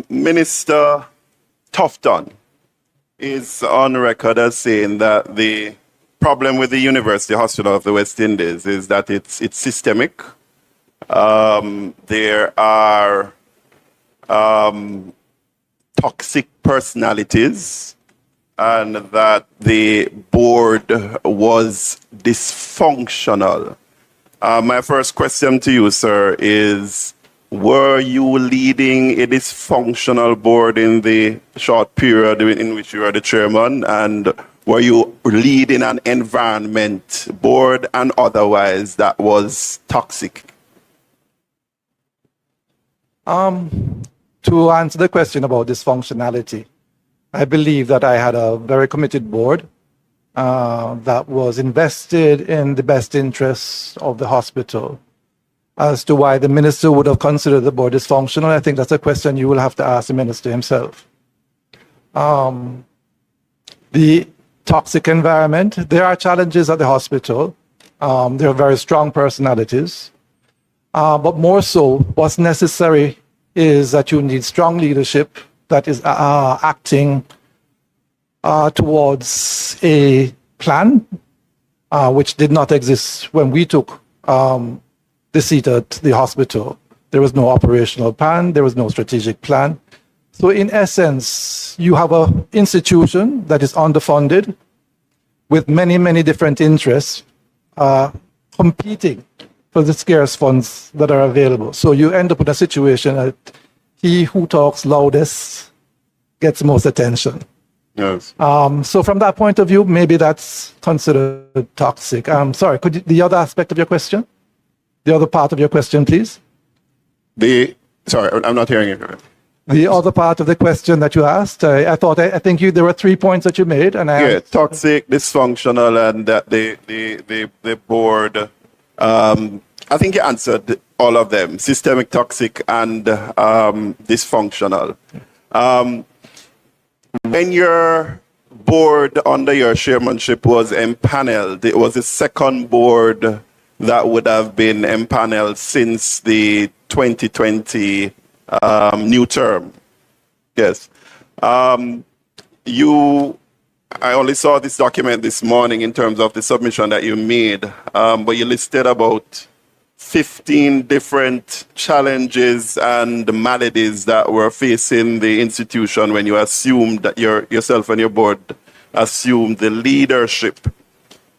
Minister Tufton is on record as saying that the problem with the University Hospital of the West Indies is that it's systemic. There are toxic personalities, and that the board was dysfunctional. My first question to you, sir, is were you leading a dysfunctional board in the short period in which you were the chairman? And were you leading an environment, board and otherwise, that was toxic? To answer the question about dysfunctionality, I believe that I had a very committed board that was invested in the best interests of the hospital. As to why the minister would have considered the board dysfunctional, I think that's a question you will have to ask the minister himself. The toxic environment, there are challenges at the hospital. There are very strong personalities. But more so, what's necessary is that you need strong leadership that is acting towards a plan, which did not exist when we took the seat at the hospital. There was no operational plan, there was no strategic plan. So in essence, you have an institution that is underfunded with many, many different interests competing for the scarce funds that are available. So you end up in a situation that he who talks loudest gets most attention. Yes. So from that point of view, maybe that's considered toxic. Sorry, could you, the other aspect of your question? The other part of your question, please? Sorry, I'm not hearing you. The other part of the question that you asked, I think there were 3 points that you made. And toxic, dysfunctional, and that the board, I think you answered all of them, systemic, toxic, and dysfunctional. When your board under your chairmanship was empaneled, it was the second board that would have been empaneled since the 2020 new term. Yes. I only saw this document this morning in terms of the submission that you made, but you listed about 15 different challenges and maladies that were facing the institution when you assumed that yourself and your board assumed the leadership.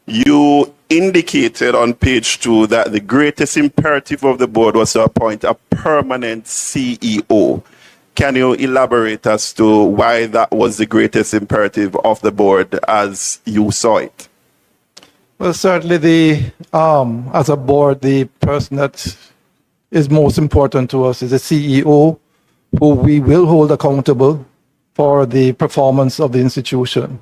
You indicated on page 2 that the greatest imperative of the board was to appoint a permanent CEO. Can you elaborate as to why that was the greatest imperative of the board as you saw it? Well, certainly as a board, the person that is most important to us is the CEO, who we will hold accountable for the performance of the institution.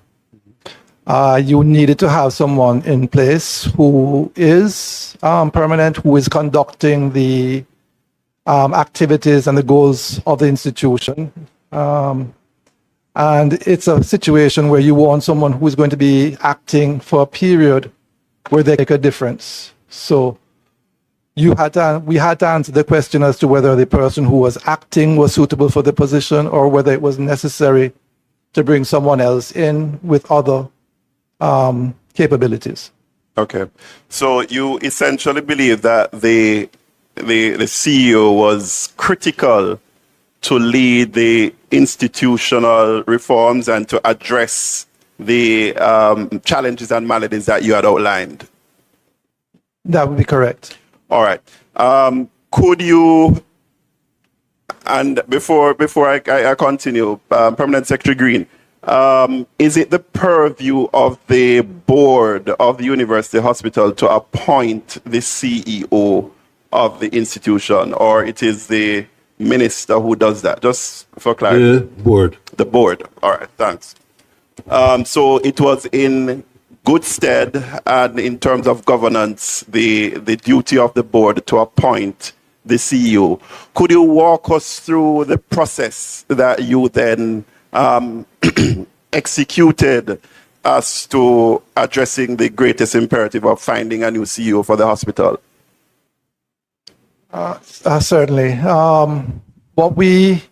You needed to have someone in place who is permanent, who is conducting the activities and the goals of the institution. And it's a situation where you want someone who is going to be acting for a period where they make a difference. So we had to answer the question as to whether the person who was acting was suitable for the position or whether it was necessary to bring someone else in with other capabilities. Okay. So you essentially believe that the CEO was critical to lead the institutional reforms and to address the challenges and maladies that you had outlined? That would be correct. All right. Could you, and before I continue, Permanent Secretary Green, is it the purview of the board of the University Hospital to appoint the CEO of the institution, or it is the minister who does that? Just for clarity. The board. The board. All right, thanks. So it was in good stead, and in terms of governance, the duty of the board to appoint the CEO. Could you walk us through the process that you then executed as to addressing the greatest imperative of finding a new CEO for the hospital? Certainly. What we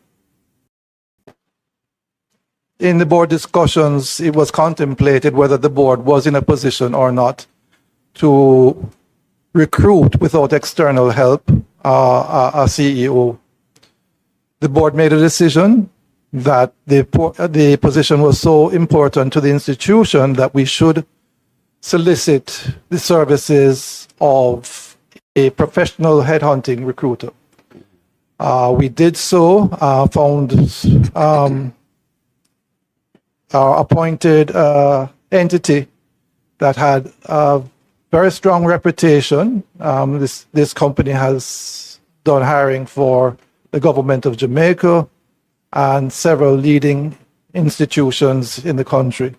in the board discussions, it was contemplated whether the board was in a position or not to recruit without external help a CEO. The board made a decision that the position was so important to the institution that we should solicit the services of a professional headhunting recruiter. We did so, found our appointed entity that had a very strong reputation. This company has done hiring for the government of Jamaica and several leading institutions in the country.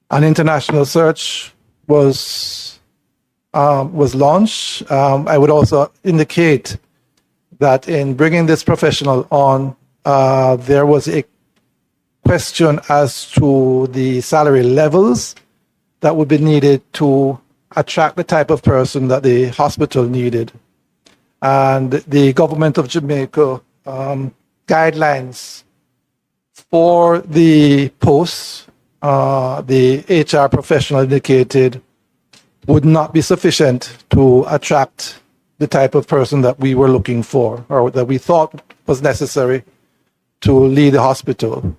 An international search was launched. I would also indicate that in bringing this professional on, there was a question as to the salary levels that would be needed to attract the type of person that the hospital needed. And the government of Jamaica guidelines for the posts, the HR professional indicated would not be sufficient to attract the type of person that we were looking for, or that we thought was necessary to lead the hospital.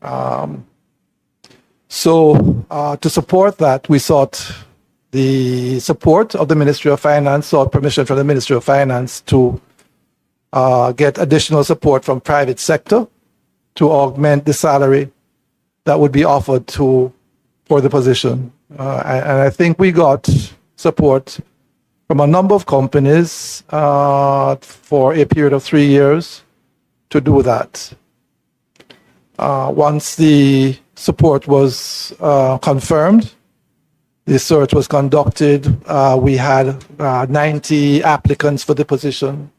To support that, we sought the support of the Ministry of Finance, sought permission from the Ministry of Finance to get additional support from private sector to augment the salary that would be offered for the position. And I think we got support from a number of companies for a period of 3 years to do that. Once the support was confirmed, the search was conducted. We had 90 applicants for the position.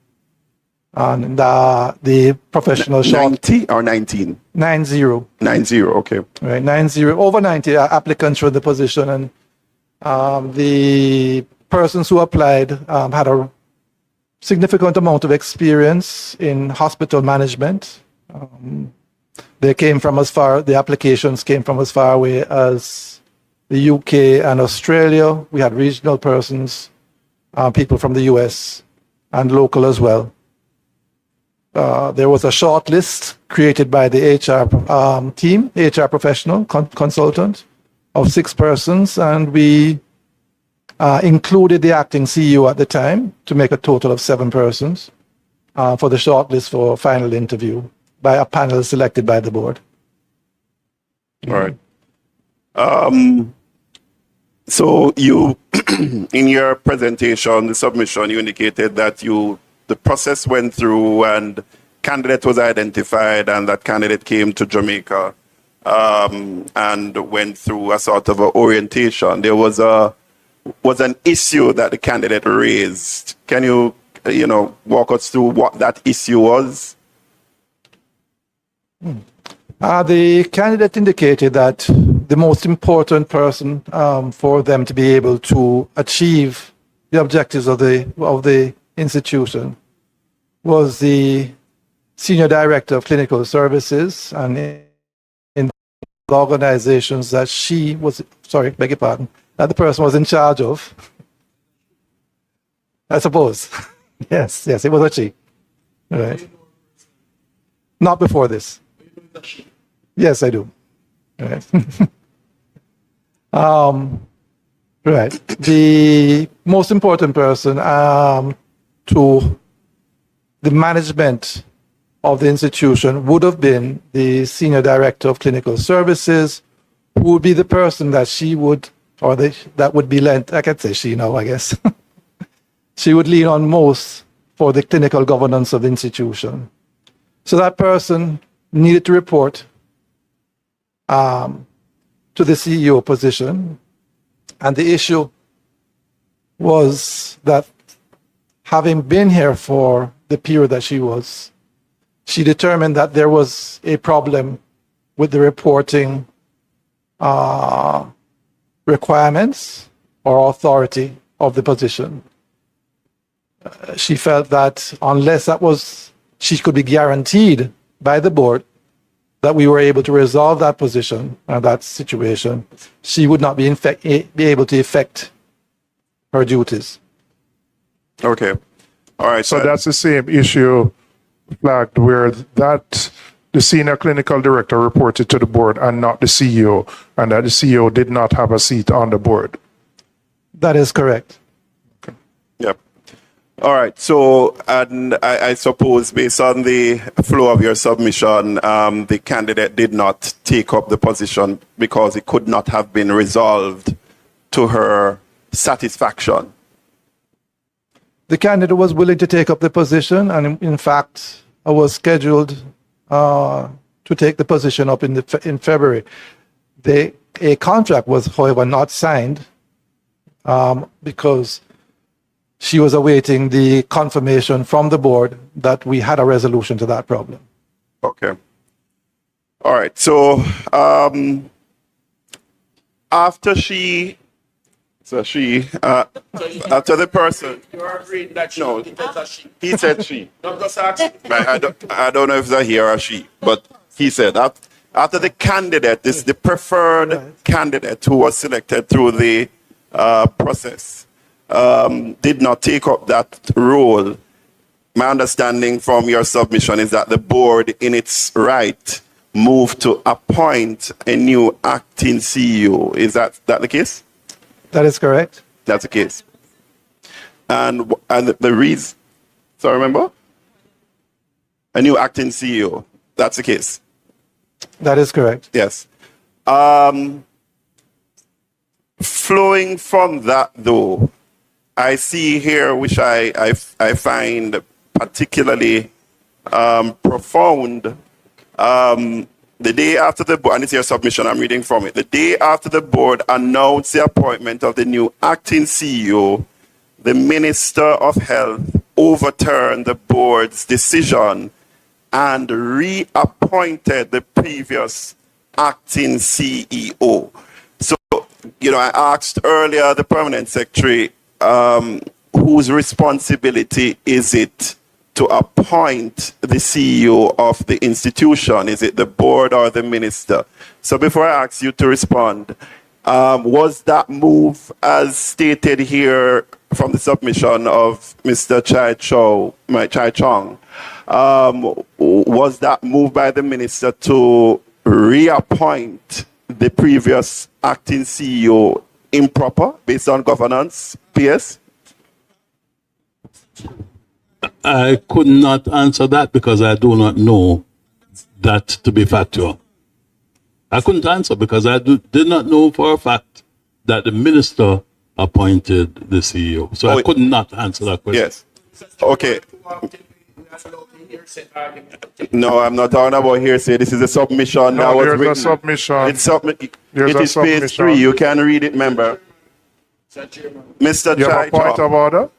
And the professional 90 or 19? 90. 90, okay. Right, 90, over 90 applicants for the position. And the persons who applied had a significant amount of experience in hospital management. The applications came from as far away as the UK and Australia. We had regional persons, people from the US and local as well. There was a short list created by the HR team, HR professional consultant of 6 persons, and we included the acting CEO at the time to make a total of 7 persons for the short list for final interview by a panel selected by the board. All right. So you, in your presentation, the submission, you indicated that the process went through and candidate was identified, and that candidate came to Jamaica and went through a sort of a orientation. There was an issue that the candidate raised. Can you walk us through what that issue was? The candidate indicated that the most important person for them to be able to achieve the objectives of the institution was the senior director of clinical services, and in the organizations that that the person was in charge of. I suppose. Yes, it was a she. Right. Not before this. Yes, I do. Right. Right. The most important person to the management of the institution would have been the senior director of clinical services, who would be the person that that would be lent. I can say she now, I guess. She would lean on most for the clinical governance of the institution. So that person needed to report to the CEO position. And the issue was that, having been here for the period that she determined that there was a problem with the reporting requirements or authority of the position. She felt that unless she could be guaranteed by the board that we were able to resolve that position and that situation, she would not be able to effect her duties. Okay. All right. So that's the same issue flagged where that the senior clinical director reported to the board and not the CEO, and that the CEO did not have a seat on the board. That is correct. Yep. All right. So, and I suppose based on the flow of your submission, the candidate did not take up the position because it could not have been resolved to her satisfaction. The candidate was willing to take up the position, and in fact, I was scheduled to take the position up in February. A contract was, however, not signed because she was awaiting the confirmation from the board that we had a resolution to that problem. Okay. All right. So after she, after the person. You're agreeing that No, he said she. he said she. No, just ask. I don't know if it's a he or a she, but he said after the candidate, this the preferred candidate who was selected through the process, did not take up that role. My understanding from your submission is that the board, in its right, moved to appoint a new acting CEO. Is that the case? That is correct. That's the case. And the reason, so remember? A new acting CEO. That's the case. That is correct. Yes. Flowing from that, though, I see here, which I find particularly profound. The day after the board, and it's your submission, I'm reading from it. The day after the board announced the appointment of the new acting CEO, the Minister of Health overturned the board's decision and reappointed the previous acting CEO. So, I asked earlier the permanent secretary, whose responsibility is it to appoint the CEO of the institution? Is it the board or the minister? So before I ask you to respond, was that move, as stated here from the submission of Mr. Chai Chong, was that move by the minister to reappoint the previous acting CEO improper based on governance, PS? I could not answer that because I do not know that to be factual. I couldn't answer because I did not know for a fact that the minister appointed the CEO. So I could not answer that question. Yes. Okay. No, I'm not talking about hearsay. This is a submission that was there's written. a submission. It is page 3. You can read it, member. Mr. You have Chai a point Chong. of order?